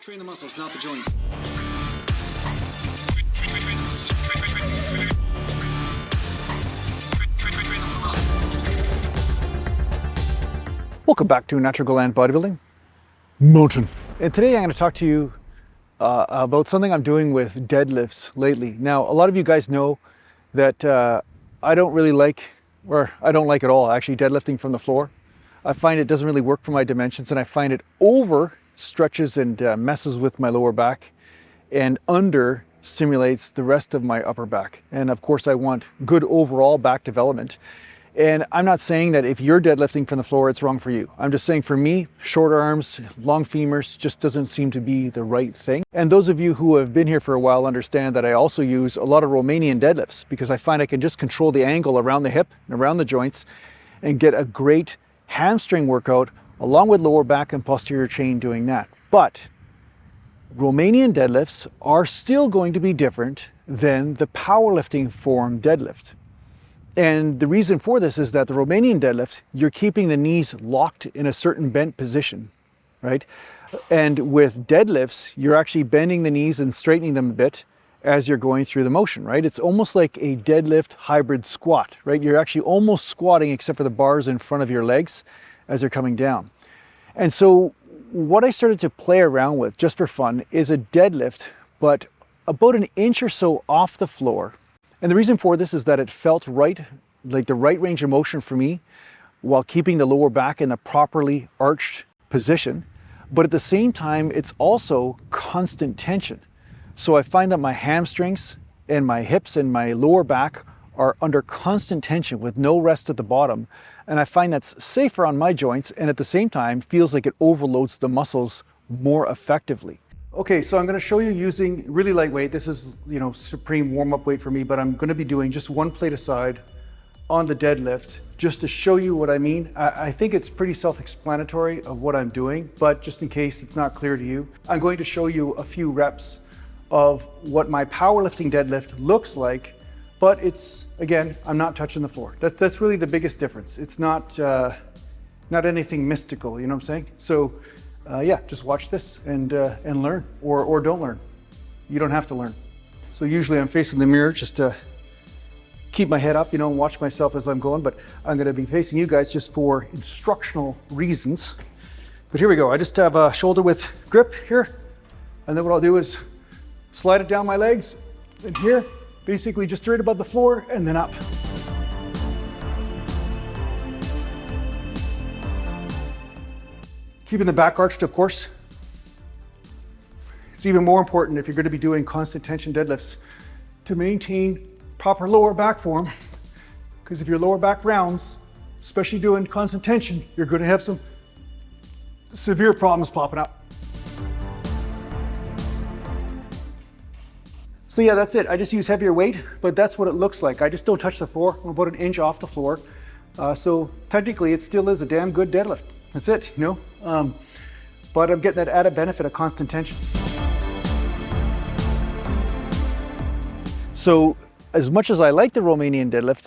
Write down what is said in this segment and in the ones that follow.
Train the muscles, not the joints. Welcome back to Natural Gland Bodybuilding Mountain. And today I'm going to talk to you about something I'm doing with deadlifts lately. Now, a lot of you guys know that I don't really like, or I don't like at all, actually, deadlifting from the floor. I find it doesn't really work for my dimensions, and I find it over stretches and messes with my lower back and under stimulates the rest of my upper back. And of course I want good overall back development. And I'm not saying that if you're deadlifting from the floor, it's wrong for you. I'm just saying for me, short arms, long femurs just doesn't seem to be the right thing. And those of you who have been here for a while understand that I also use a lot of Romanian deadlifts because I find I can just control the angle around the hip and around the joints and get a great hamstring workout along with lower back and posterior chain doing that. But Romanian deadlifts are still going to be different than the powerlifting form deadlift. And the reason for this is that the Romanian deadlift, you're keeping the knees locked in a certain bent position, right? And with deadlifts, you're actually bending the knees and straightening them a bit as you're going through the motion, right? It's almost like a deadlift hybrid squat, right? You're actually almost squatting except for the bars in front of your legs as they're coming down. And so what I started to play around with just for fun is a deadlift, but about an inch or so off the floor. And the reason for this is that it felt right, like the right range of motion for me while keeping the lower back in a properly arched position. But at the same time, it's also constant tension. So I find that my hamstrings and my hips and my lower back are under constant tension with no rest at the bottom. And I find that's safer on my joints and at the same time feels like it overloads the muscles more effectively. Okay, so I'm going to show you using really lightweight. This is, supreme warm-up weight for me, but I'm going to be doing just one plate aside on the deadlift just to show you what I mean. I think it's pretty self-explanatory of what I'm doing, but just in case it's not clear to you, I'm going to show you a few reps of what my powerlifting deadlift looks like. But it's, again, I'm not touching the floor. That's really the biggest difference. It's not anything mystical, you know what I'm saying? So yeah, just watch this and learn, or don't learn. You don't have to learn. So usually I'm facing the mirror just to keep my head up, and watch myself as I'm going, but I'm gonna be facing you guys just for instructional reasons. But here we go. I just have a shoulder width grip here. And then what I'll do is slide it down my legs and here. Basically just straight above the floor and then up. Keeping the back arched, of course. It's even more important if you're going to be doing constant tension deadlifts to maintain proper lower back form. Because if your lower back rounds, especially doing constant tension, you're going to have some severe problems popping up. So yeah, that's it. I just use heavier weight, but that's what it looks like. I just don't touch the floor. I'm about an inch off the floor. So technically it still is a damn good deadlift. That's it, but I'm getting that added benefit of constant tension. So as much as I like the Romanian deadlift,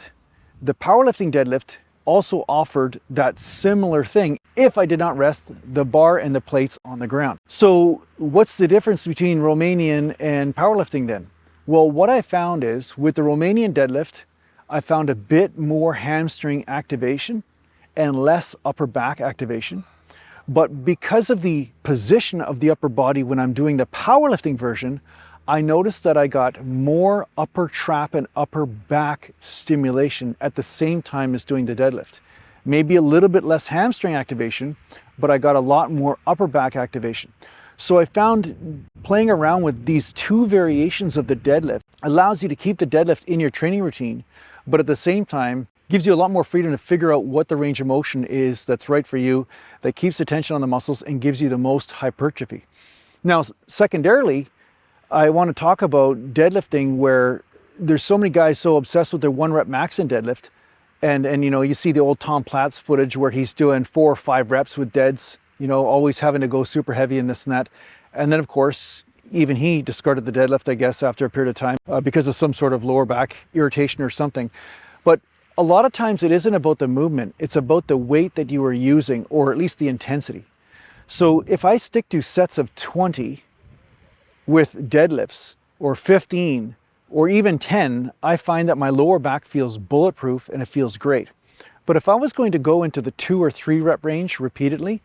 the powerlifting deadlift also offered that similar thing if I did not rest the bar and the plates on the ground. So what's the difference between Romanian and powerlifting then? Well, what I found is with the Romanian deadlift, I found a bit more hamstring activation and less upper back activation. But because of the position of the upper body when I'm doing the powerlifting version, I noticed that I got more upper trap and upper back stimulation at the same time as doing the deadlift. Maybe a little bit less hamstring activation, but I got a lot more upper back activation. So I found playing around with these two variations of the deadlift allows you to keep the deadlift in your training routine, but at the same time gives you a lot more freedom to figure out what the range of motion is that's right for you, that keeps the tension on the muscles and gives you the most hypertrophy. Now, secondarily, I want to talk about deadlifting where there's so many guys so obsessed with their 1 rep max in deadlift. And you see the old Tom Platz footage where he's doing 4 or 5 reps with deads, always having to go super heavy in this and that. And then of course, even he discarded the deadlift, I guess, after a period of time because of some sort of lower back irritation or something. But a lot of times it isn't about the movement, it's about the weight that you are using, or at least the intensity. So if I stick to sets of 20 with deadlifts or 15 or even 10, I find that my lower back feels bulletproof and it feels great. But if I was going to go into the 2 or 3 rep range repeatedly,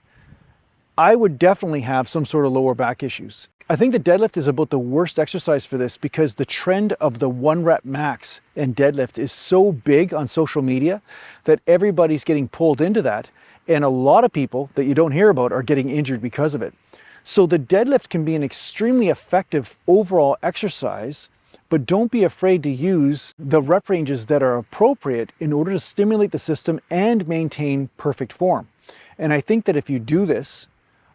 I would definitely have some sort of lower back issues. I think the deadlift is about the worst exercise for this because the trend of the 1 rep max in deadlift is so big on social media that everybody's getting pulled into that. And a lot of people that you don't hear about are getting injured because of it. So the deadlift can be an extremely effective overall exercise, but don't be afraid to use the rep ranges that are appropriate in order to stimulate the system and maintain perfect form. And I think that if you do this,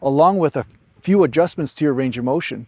along with a few adjustments to your range of motion,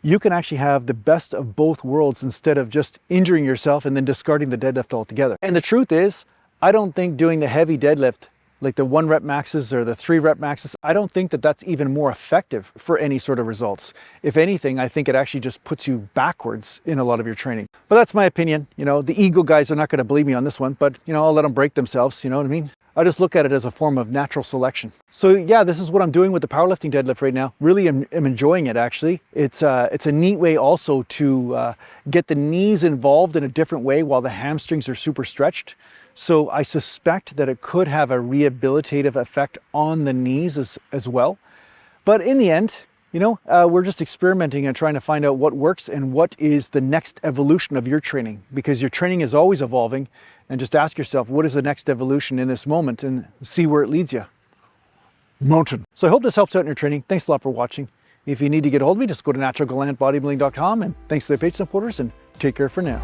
you can actually have the best of both worlds instead of just injuring yourself and then discarding the deadlift altogether. And the truth is, I don't think doing the heavy deadlift, like the 1 rep maxes or the 3 rep maxes, I don't think that that's even more effective for any sort of results. If anything, I think it actually just puts you backwards in a lot of your training. But that's my opinion. You know, the ego guys are not going to believe me on this one, but you know, I'll let them break themselves, you know what I mean? I just look at it as a form of natural selection. So yeah, this is what I'm doing with the powerlifting deadlift right now. Really am enjoying it actually. It's a neat way also to get the knees involved in a different way while the hamstrings are super stretched. So I suspect that it could have a rehabilitative effect on the knees as well. But in the end, you know, we're just experimenting and trying to find out what works and what is the next evolution of your training, because your training is always evolving. And just ask yourself, what is the next evolution in this moment, and see where it leads you. Mountain. So I hope this helps out in your training. Thanks a lot for watching. If you need to get a hold of me, just go to naturalgalantbodybuilding.com, and thanks to the page supporters, and take care for now.